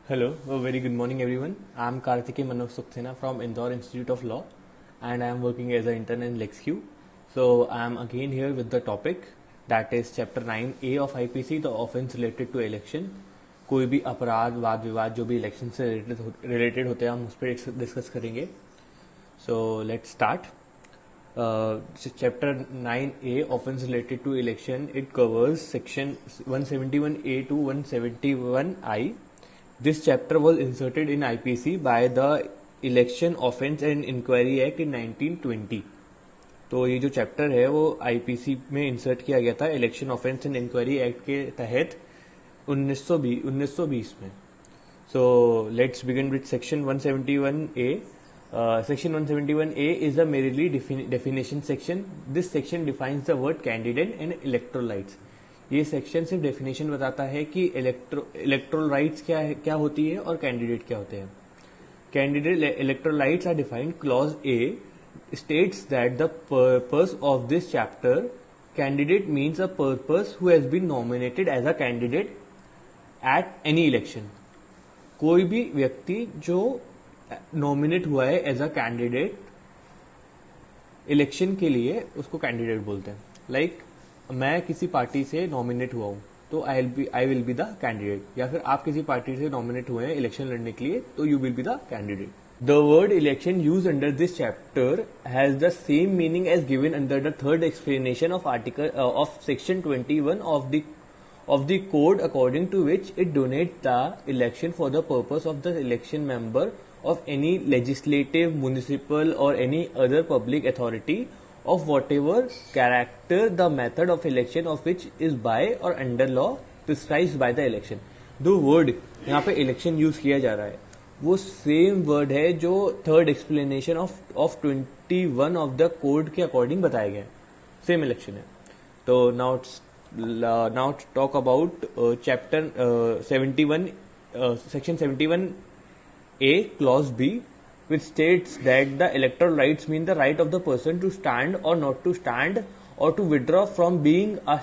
Hello, a very good morning everyone. I am Karthikeya Manoj Saxena from Indore Institute of Law and I am working as an intern in LexQ. So I am again here with the topic that is chapter 9A of IPC, the offense related to election. कोई भी अपराध वाद विवाद जो भी election से related होते हैं हम उस पर डिस्कस करेंगे. So let's start. Chapter 9A, offense related to election, it covers section 171A to 171I. This chapter was inserted in IPC by the Election Offence and Inquiry Act in 1920. तो ये जो chapter है वो IPC में insert किया गया था election offence and inquiry act के तहत 1920 में. So let's begin with section 171A. Section 171A is a merely definition section. This section defines the word candidate and electrolytes. ये सेक्शन सिर्फ डेफिनेशन बताता है कि इलेक्ट्रोलाइट्स क्या होती है और कैंडिडेट क्या होते हैं. Candidate electoral rights are defined. Clause A states that the purpose of this chapter, candidate means a purpose who has been nominated as a candidate at any election. कोई भी व्यक्ति जो नॉमिनेट हुआ है एज अ कैंडिडेट इलेक्शन के लिए उसको candidate बोलते हैं. लाइक मैं किसी पार्टी से नॉमिनेट हुआ हूं तो I will be the candidate, या फिर आप किसी पार्टी से नॉमिनेट हुए हैं इलेक्शन लड़ने के लिए तो you will be the candidate. The word election use under this chapter has the same meaning as given under the third explanation of article of section 21 of the code, according to which it donates the election for the purpose of the election member of any legislative, municipal or any other public authority of whatever character the method of election of which is by or under law prescribed by the election. दो word यहाँ पे election use किया जा रहा है वो same word है जो third explanation of 21 of the code के अकॉर्डिंग बताया गया है. सेम इलेक्शन है. तो now talk about chapter 71, section 71A clause B, which states that the electoral rights mean the right of the person to stand or not to stand or to withdraw from being a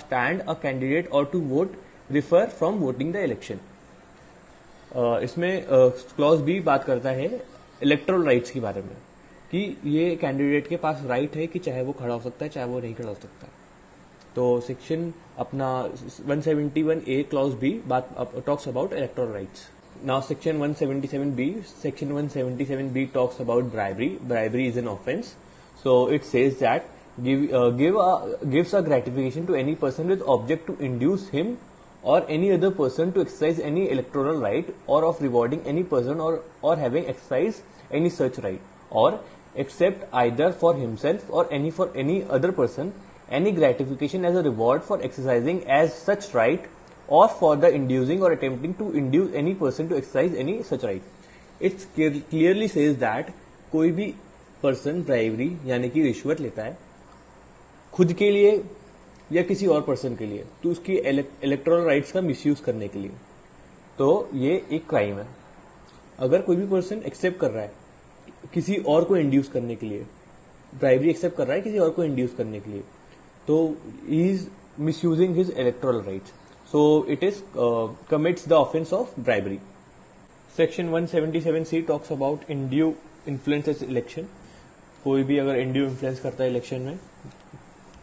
candidate or to vote, refer from voting the election. इसमें clause B बात करता है electoral rights के बारे में कि ये candidate के पास राइट है कि चाहे वो खड़ा हो सकता है चाहे वो नहीं खड़ा हो सकता है. तो सेक्शन अपना 171A clause B talks about electoral rights. Now section 177B. Section 177B talks about bribery. Bribery is an offence. So it says that gives a gratification to any person with object to induce him or any other person to exercise any electoral right, or of rewarding any person or having exercised any such right, or except either for himself or for any other person any gratification as a reward for exercising as such right, or for the inducing or attempting to induce any person to exercise any such right. It clearly says that कोई भी person bribery यानी कि रिश्वत लेता है खुद के लिए या किसी और पर्सन के लिए तो उसकी इलेक्टोरल राइट्स का मिसयूज करने के लिए, तो ये एक क्राइम है. अगर कोई भी पर्सन एक्सेप्ट कर रहा है किसी और को इंड्यूस करने के लिए, ब्राइबरी एक्सेप्ट कर रहा है किसी और को इंड्यूस करने के लिए, तो he is misusing his electoral rights. So it is commits the offence of bribery. Section 177C talks about undue influence election. कोई भी अगर इंड्यू इन्फ्लुएंस करता है इलेक्शन में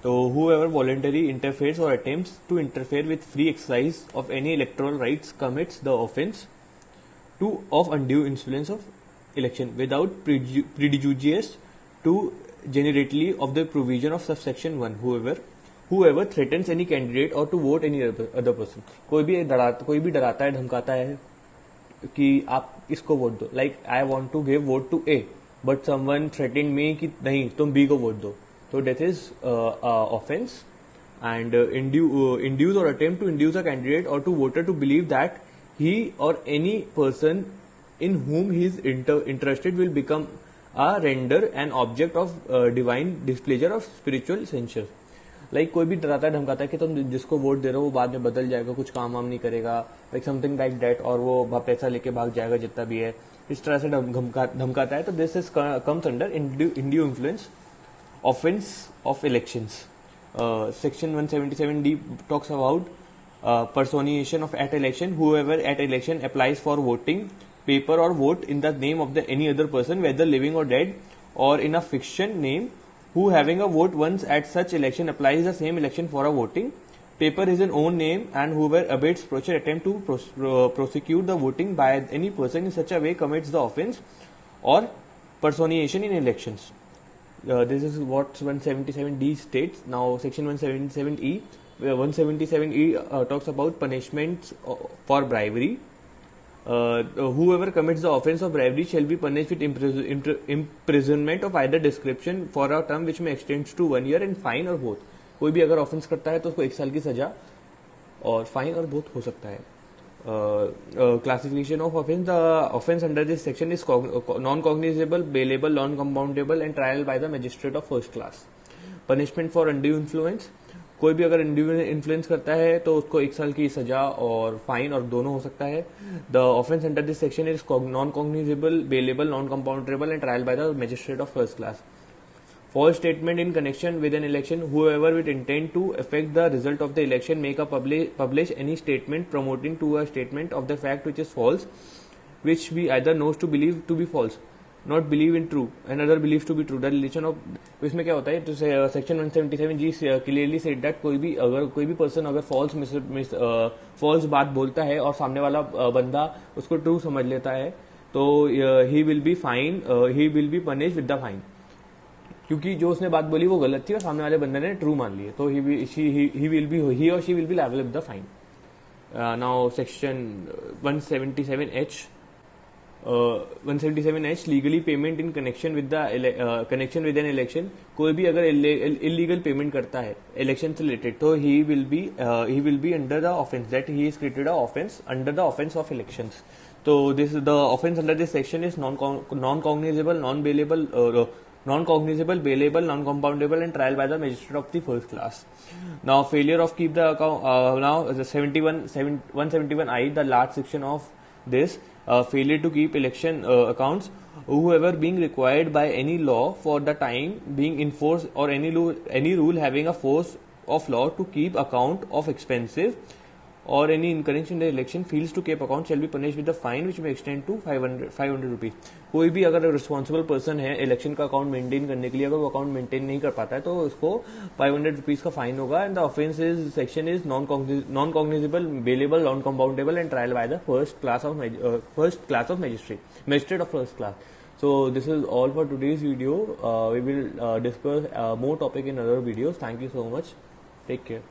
तो whoever voluntarily interferes or attempts to interfere with free exercise of any electoral rights commits the offence of undue influence of election without prejudice to generality of the provision of subsection 1. Whoever threatens any candidate or to vote any other person. कोई भी डराता है धमकाता है कि आप इसको vote दो. Like I want to give vote to A but someone threaten me कि नहीं तुम बी को वोट दो. So that is offense. And induce or attempt to induce a candidate or to voter to believe that he or any person in whom he is interested will become a render an object of divine displeasure or spiritual censure. Like कोई भी डराता है धमकाता है कि तुम जिसको vote दे रहे हो वो बाद में बदल जाएगा, कुछ काम वाम नहीं करेगा, like something like that, और वो पैसा लेके भाग जाएगा जितना भी है, इस तरह से धमकाता है. तो this is comes under undue influence offense of elections. Section 177D talks about personation of at election, whoever at election applies for voting paper or vote in the name of the any other person, whether living or dead, or in a fiction name, who having a vote once at such election applies the same election for a voting paper is an own name, and whoever abates procedure attempt to prosecute the voting by any person in such a way commits the offence or personation in elections. This is what 177D states. Now section 177E, 177E talks about punishments for bribery. Whoever commits the offence of bribery shall be punished with imprisonment of either description for a term which may extend to 1 year and fine or both. कोई भी अगर offence करता है तो उसको 1 साल की सजा और फाइन और बोथ हो सकता है. Classification of offence. The offence under this section is non-cognizable, bailable, non-compoundable and trial by the magistrate of first class. Punishment for undue influence. कोई भी अगर undue influence करता है तो उसको 1 साल की सजा और फाइन और दोनों हो सकता है. The offence under this section is non-cognizable, bailable, non-compoundable and trial by the magistrate of first class. False statement in connection with an election. Whoever with intent to affect the result of the election make a publish any statement promoting to a statement of the fact which is false, which we either knows to believe to be false, not believe in true, and other believes to be true. The relation of इसमें क्या होता है, तो section 177G clearly said that कोई भी person अगर false बात बोलता है और सामने वाला बंदा उसको ट्रू समझ लेता है तो he will be punished with the fine, क्योंकि जो उसने बात बोली वो गलत थी और सामने वाले बंदे ने ट्रू मान लिए, तो ही और she will be liable with the fine. Now section 177H. 177H legally payment in connection with an election. कोई भी अगर इलीगल पेमेंट करता है इलेक्शन से रिलेटेड तो he will be under the offence that he is created a offence under the offence of elections. तो this the offence under this section is non cognizable, bailable, non-compoundable and trial by the magistrate of the first class. Now failure of keep the account, now the 171I, the last section of this, failure to keep election accounts. Whoever being required by any law for the time being enforced or any rule having a force of law to keep account of expenses or any in connection with the election fails to keep account shall be punished with a fine which may extend to 500 rupees. कोई भी अगर responsible person है election का account maintain करने के लिए, अगर वो अकाउंट मेंटेन नहीं कर पाता है तो उसको 500 रुपीज का फाइन होगा. And the offence section is non cognizable, bailable, non compoundable and trial by the first class of magistrate of first class. So this is all for today's video. We will discuss more topic in other videos. Thank you so much. Take care.